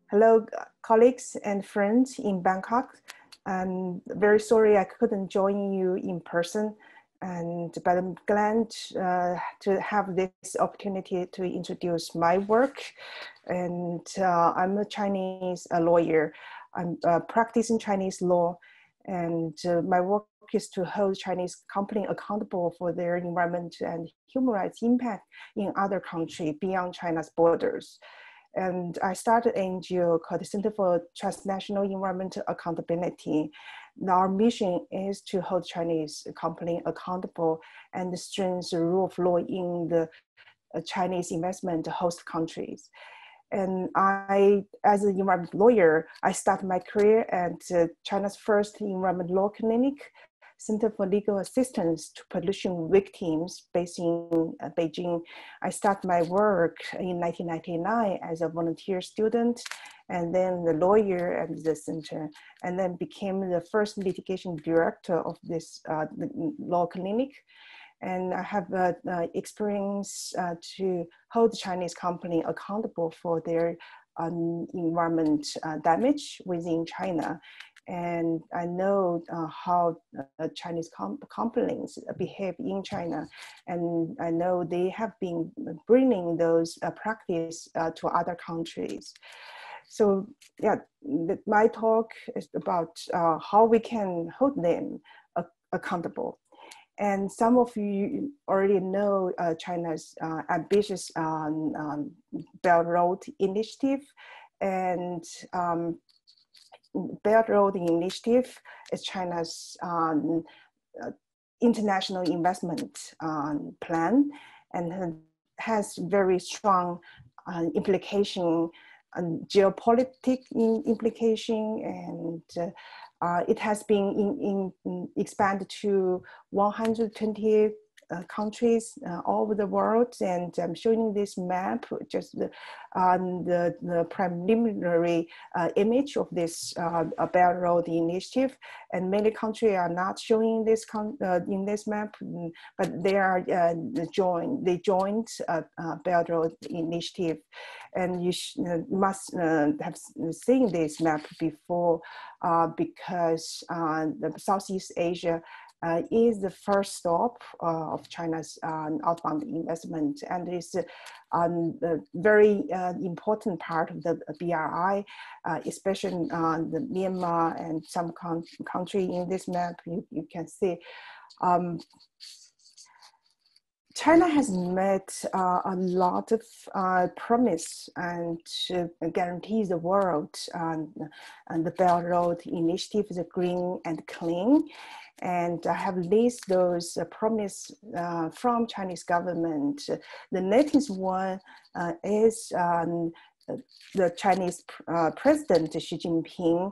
Hello, colleagues and friends in Bangkok. I'm very sorry I couldn't join you in person, but I'm glad to have this opportunity to introduce my work. I'm a Chinese lawyer. I'm practicing Chinese law, and my work is to hold Chinese companies accountable for their environment and human rights impact in other countries beyond China's borders. And I started an NGO called the Center for Transnational Environmental Accountability. And our mission is to hold Chinese companies accountable and strengthen the rule of law in the Chinese investment host countries. And I, as an environment lawyer, I started my career at China's first environment law clinic, Center for Legal Assistance to Pollution Victims, based in Beijing. I started my work in 1999 as a volunteer student, and then the lawyer at the center, and then became the first litigation director of this law clinic. And I have experience to hold the Chinese company accountable for their environment damage within China. And I know how Chinese companies behave in China. And I know they have been bringing those practice to other countries. So yeah, my talk is about how we can hold them accountable. And some of you already know China's ambitious Belt Road Initiative. And Belt Road Initiative is China's international investment plan, and has very strong implication, geopolitical implication, and it has been expanded to 120 countries all over the world. And I'm showing this map, just the preliminary image of this Belt Road Initiative. And many countries are not showing this in this map, but they are joined Belt Road Initiative. And you must have seen this map before, because the Southeast Asia is the first stop of China's outbound investment, and is a very important part of the BRI, especially the Myanmar and some country in this map. You can see China has met a lot of promise and to guarantee the world. And the Belt Road Initiative is green and clean. And I have listed those promise from Chinese government. The latest one is the Chinese President Xi Jinping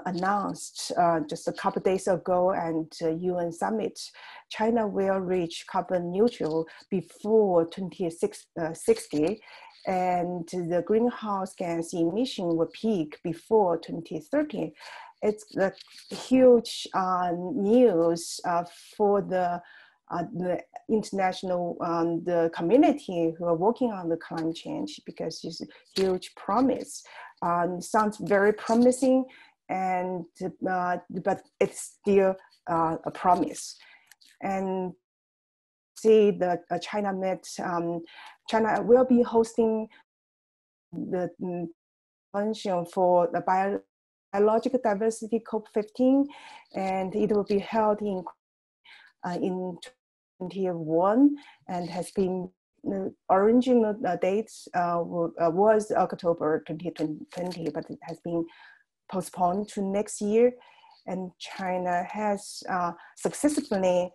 announced just a couple of days ago at UN summit, China will reach carbon neutral before 2060, and the greenhouse gas emission will peak before 2030. It's a huge news for the international the community who are working on the climate change, because it's a huge promise. Sounds very promising, and but it's still a promise. And see that China will be hosting the convention for the biological diversity COP15, and it will be held in 2021, and has been original dates was October 2020, but it has been postponed to next year. And China has successfully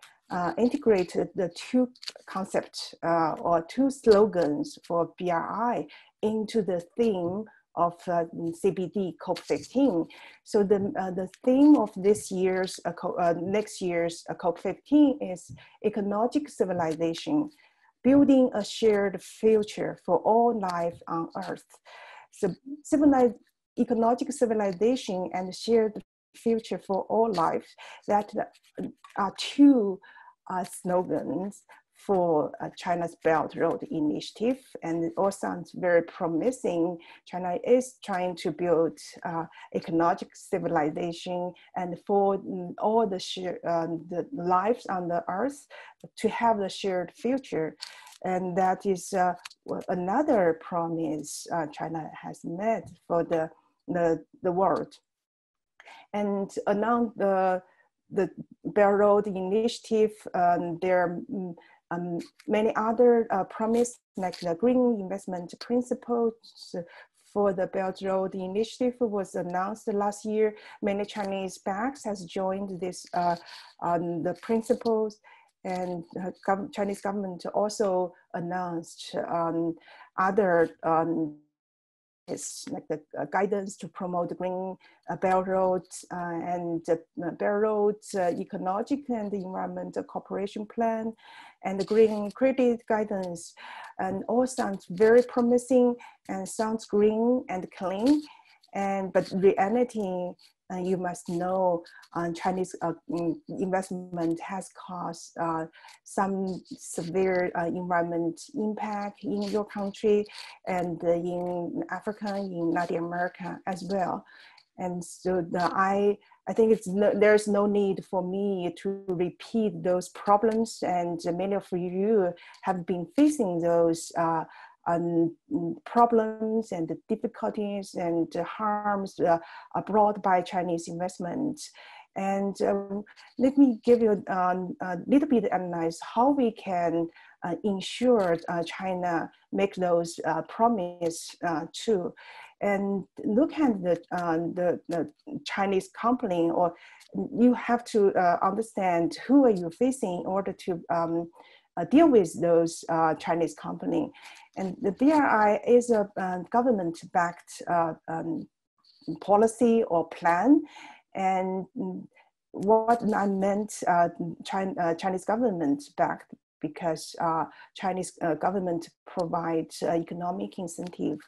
integrated the two concepts or two slogans for BRI into the theme of CBD COP15. So the theme of this year's next year's COP15 is ecological civilization, building a shared future for all life on Earth. So ecological civilization and shared future for all life, that are two slogans for China's Belt Road Initiative, and it all sounds very promising. China is trying to build ecological civilization, and for all the lives on the earth to have a shared future. And that is another promise China has made for the world. And along the Belt Road Initiative, there are many other promises, like the green investment principles for the Belt Road Initiative was announced last year. Many Chinese banks has joined this the principles, and Chinese government also announced other it's like the guidance to promote green Belt Roads and Belt Roads ecological and environmental cooperation plan, and the green credit guidance, and all sounds very promising and sounds green and clean. But reality, you must know, Chinese investment has caused some severe environment impact in your country and in Africa, in Latin America as well. And so I think there's no need for me to repeat those problems, and many of you have been facing those problems and the difficulties and harms brought by Chinese investment. And let me give you a little bit of analyze how we can ensure China make those promise too. And look at the Chinese company, or you have to understand who are you facing in order to deal with those Chinese company. And the BRI is a government-backed policy or plan. And what I meant, Chinese government-backed, because Chinese government provides economic incentive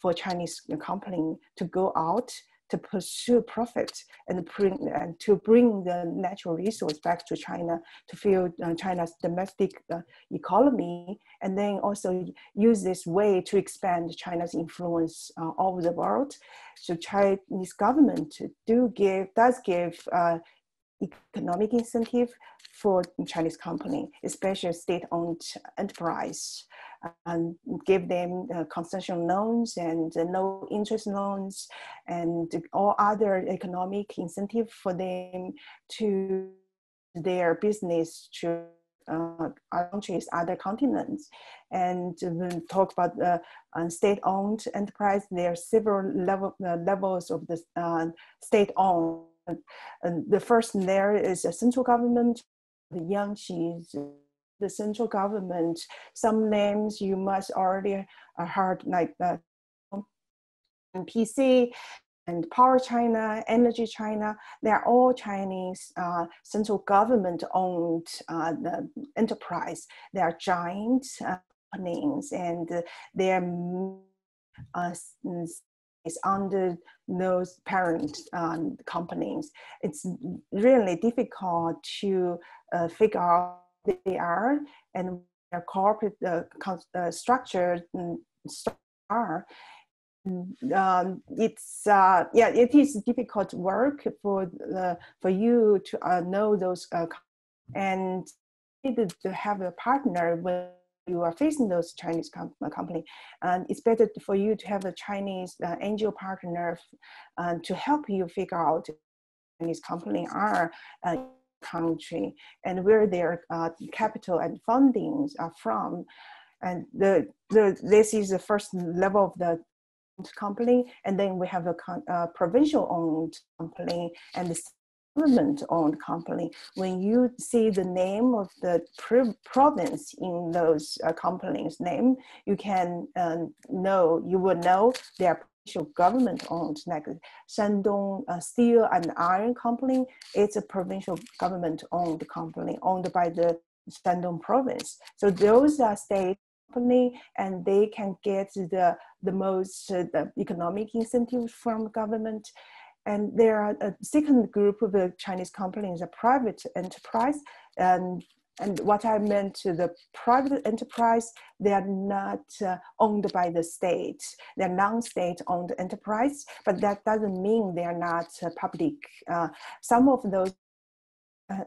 for Chinese company to go out to pursue profit and to bring the natural resource back to China to fuel China's domestic economy, and then also use this way to expand China's influence over the world. So Chinese government does give economic incentive for Chinese company, especially state-owned enterprise, and give them concession loans and no interest loans and all other economic incentive for them to their business to countries, other continents. And when we talk about state-owned enterprise, there are several levels of the state-owned. And the first there is a central government, the Yangtze, the central government. Some names you must already heard, like PC and Power China, Energy China. They're all Chinese central government-owned enterprise. They are giant companies, and they're is under those parent companies. It's really difficult to figure out who they are and their corporate structure are. It is difficult work for you to know those and to have a partner when you are facing those Chinese company. And it's better for you to have a Chinese angel partner to help you figure out Chinese company are country and where their capital and fundings are from. And this is the first level of the company, and then we have a provincial-owned company and the government-owned company. When you see the name of the province in those companies' name, you can you will know they are provincial government-owned. Like Shandong Steel and Iron Company, it's a provincial government-owned company owned by the Shandong province. So those are state company, and they can get the most the economic incentive from government. And there are a second group of the Chinese companies, a private enterprise, and And what I meant to the private enterprise, they are not owned by the state. They're non-state owned enterprise, but that doesn't mean they are not public. Some of those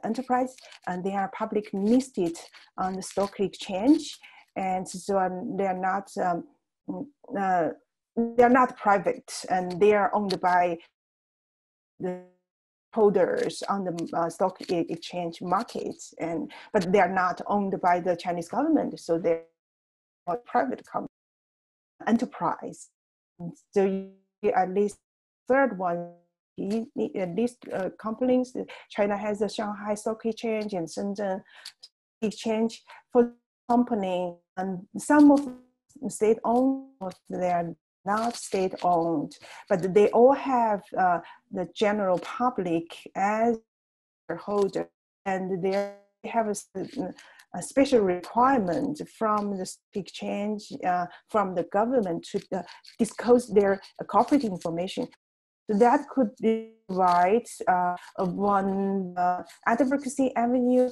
enterprise, and they are public listed on the stock exchange, and so they're not private, and they are owned by the holders on the stock exchange markets, but they are not owned by the Chinese government, so they're a private enterprise. So at least third one, at least companies. China has the Shanghai Stock Exchange and Shenzhen Exchange for company, and some of state-owned, they are not state-owned, but they all have the general public as their holder, and they have a special requirement from the stock exchange, from the government to disclose their corporate information. So that could be right one advocacy avenue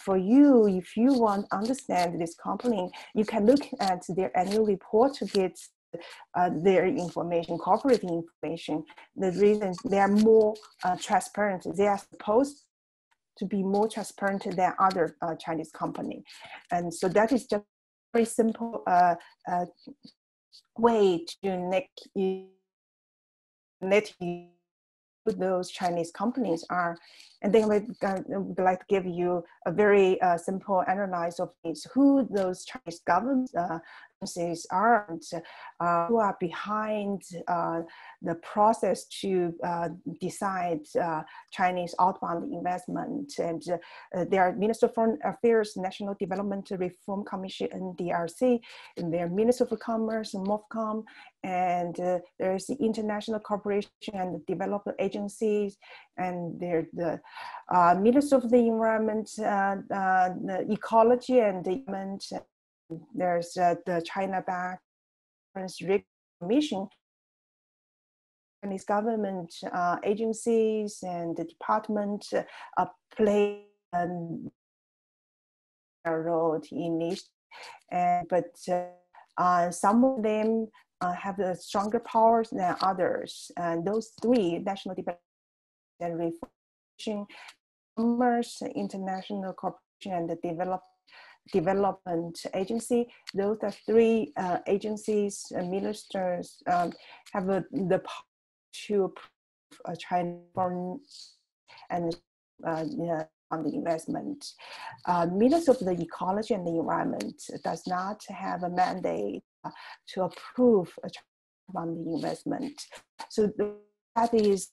for you. If you want to understand this company, you can look at their annual report to get their information, corporate information. The reason they are more transparent, they are supposed to be more transparent than other Chinese company. And so that is just a very simple way to let you who those Chinese companies are. And then we'd like to give you a very simple analysis of who those Chinese governments are, who are behind the process to decide Chinese outbound investment. And there are Minister of Foreign Affairs, National Development Reform Commission, NDRC, and their Minister of Commerce, MOFCOM, and there's the International Cooperation and Development Agencies, and there's the Minister of the Environment, the Ecology and the Environment. There's the China BACC Commission, Chinese government agencies and the department play a role in it, but some of them have stronger powers than others. And those three, National Development and Reform, Commerce, International Cooperation, and the Development Agency, those are three agencies and ministers have the power to approve China foreign and on the investment. Minister of the Ecology and the Environment does not have a mandate to approve on the investment. So that is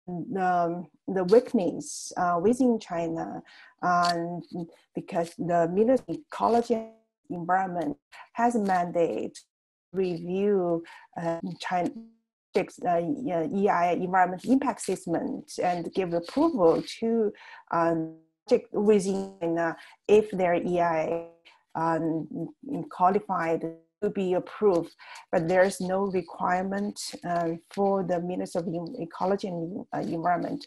the weakness within China, because the Ministry of Ecology and Environment has a mandate to review China EIA environment impact assessment and give approval to project within if their EIA qualified to be approved, but there's no requirement for the Minister of Ecology and Environment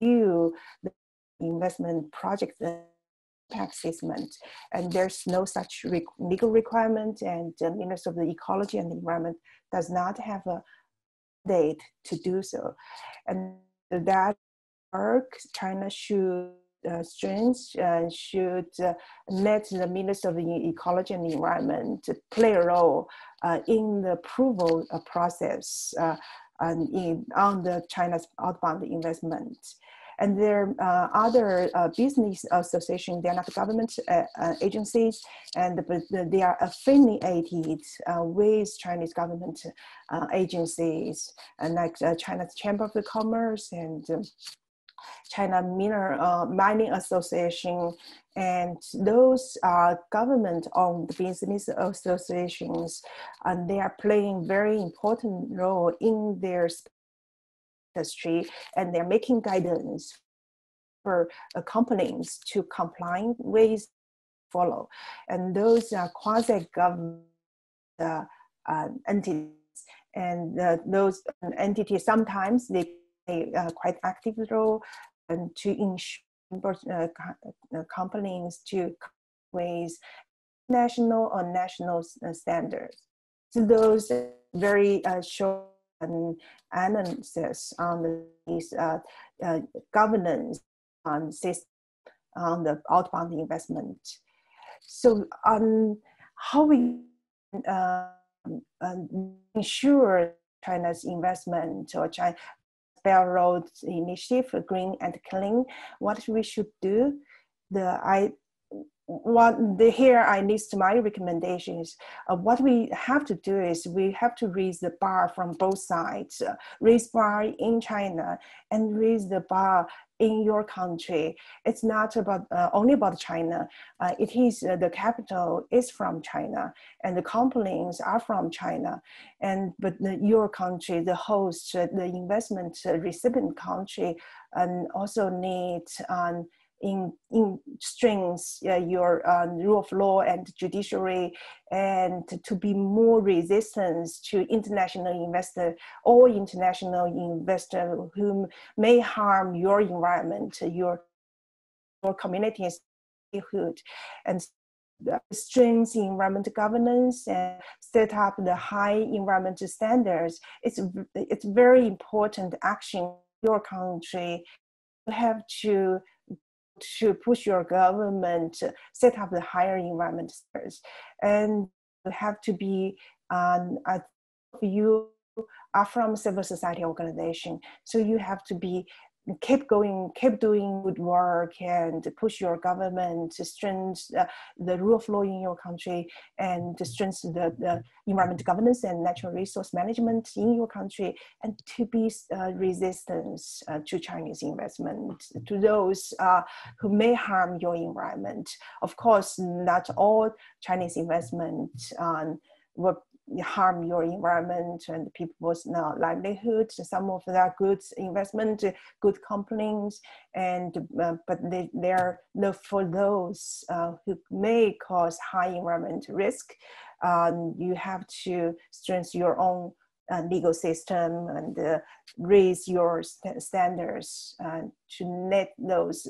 to do the investment project impact assessment, and there's no such legal requirement, and the Minister of the Ecology and Environment does not have a date to do so. And that work, China should should let the Minister of the Ecology and Environment play a role in the approval process on the China's outbound investment. And there are other business associations, they are not government agencies, but they are affiliated with Chinese government agencies, and like China's Chamber of Commerce and China Mining Association, and those are government-owned business associations, and they are playing very important role in their industry, and they're making guidance for companies to comply with, follow. And those are quasi-government entities, and those entities sometimes they play quite active role and to ensure companies to with national or national standards. So those very short analysis on these governance on system on the outbound investment. So on how we ensure China's investment or China Belt Road Initiative, green and clean, what we should do, here I list my recommendations. What we have to do is we have to raise the bar from both sides, raise bar in China and raise the bar in your country. It's not about only about China. It is the capital is from China and the companies are from China. But your country, the host, the investment recipient country, and also needs in strengths your rule of law and judiciary, and to be more resistant to international investor or international investor whom may harm your environment, your community's livelihood, and strengths in environmental governance and set up the high environmental standards. It's very important action in your country. You have to push your government to set up the higher environmental standards, and you have to be you are from civil society organization, so you have to be keep doing good work and push your government to strengthen the rule of law in your country and to strengthen the environmental governance and natural resource management in your country, and to be resistant to Chinese investment, to those who may harm your environment. Of course, not all Chinese investment will harm your environment and people's livelihood. Some of that good investment, good companies, and but they are for those who may cause high environmental risk. You have to strengthen your own legal system and raise your standards to net those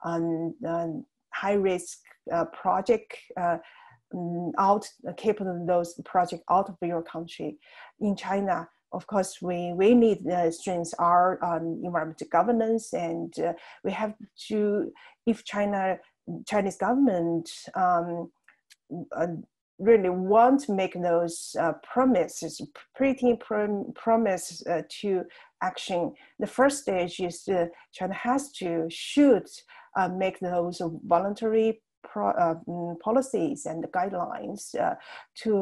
high risk project keep those projects out of your country. In China, of course, we need strengthen our environmental governance, and we have to, if Chinese government really want to make those promises, promise to action. The first stage is China should make those voluntary policies and guidelines to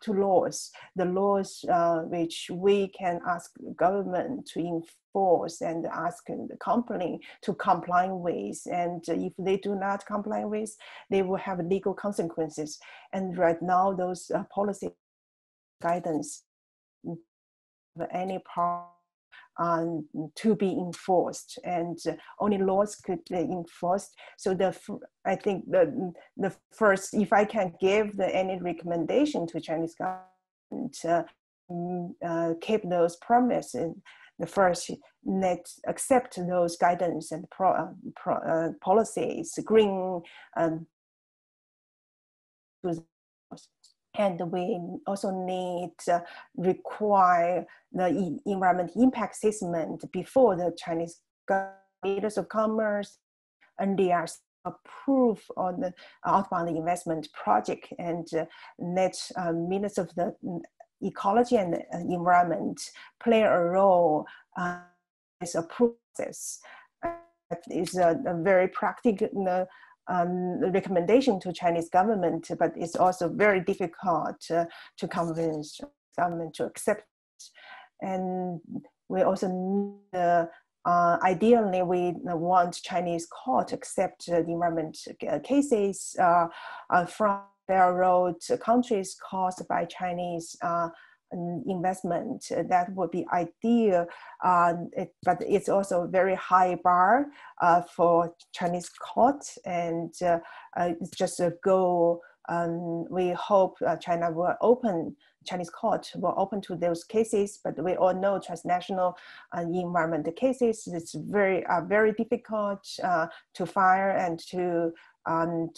laws, the laws which we can ask government to enforce and ask the company to comply with. And if they do not comply with, they will have legal consequences. And right now, those policy guidance any part to be enforced, and only laws could be enforced. So I think the first, if I can give any recommendation to Chinese government, keep those promises. The first, accept those guidance and policies, green. And we also need require the environmental impact assessment before the Chinese leaders of commerce, and they are approved on the outbound investment project, and let ministers of the ecology and environment play a role as a process. That is a very practical recommendation to Chinese government, but it's also very difficult to convince government to accept. And we also need, ideally, we want Chinese court to accept the environment cases from railroad countries caused by Chinese investment. That would be ideal, but it's also a very high bar for Chinese court, and it's just a goal we hope China will open, Chinese court will open to those cases, but we all know transnational environmental cases, it's very difficult to file and to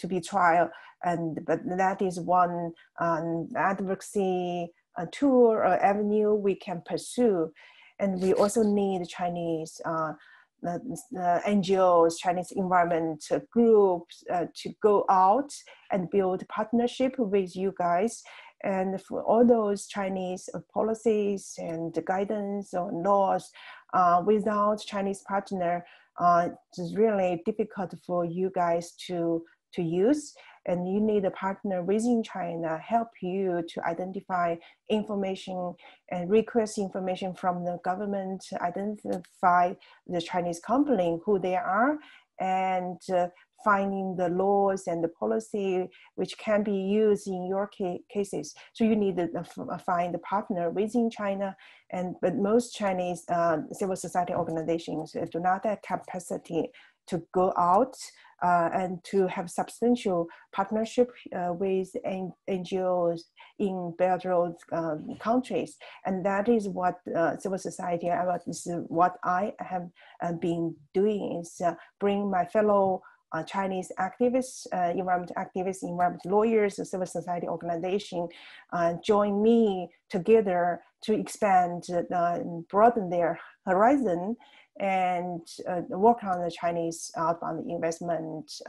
be trial. But that is one advocacy tool or avenue we can pursue. And we also need Chinese NGOs, Chinese environment groups to go out and build partnership with you guys. And for all those Chinese policies and guidance or laws, without Chinese partner, it's really difficult for you guys to use. And you need a partner within China help you to identify information and request information from the government, identify the Chinese company, who they are, and finding the laws and the policy which can be used in your cases. So you need to find a partner within China. But most Chinese civil society organizations do not have capacity to go out and to have substantial partnership with NGOs in bilateral countries. And that is what civil society, what I have been doing, is bring my fellow Chinese activists, environment activists, environment lawyers, civil society organization, join me together to expand, broaden their horizon, and work on the Chinese outbound investment,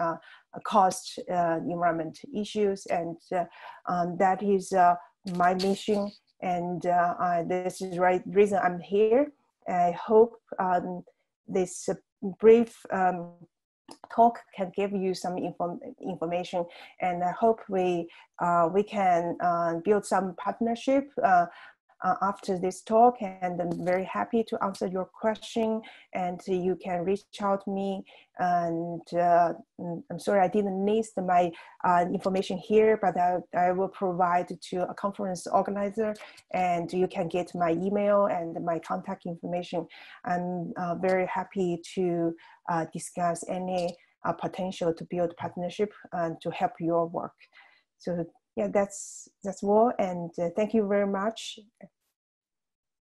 cost, environment issues. And that is my mission. And this is the reason I'm here. I hope this brief talk can give you some information, and I hope we can build some partnership after this talk. And I'm very happy to answer your question, and you can reach out to me. And I'm sorry I didn't list my information here, but I will provide to a conference organizer, and you can get my email and my contact information. I'm very happy to discuss any potential to build partnership and to help your work. So yeah, that's all, and thank you very much.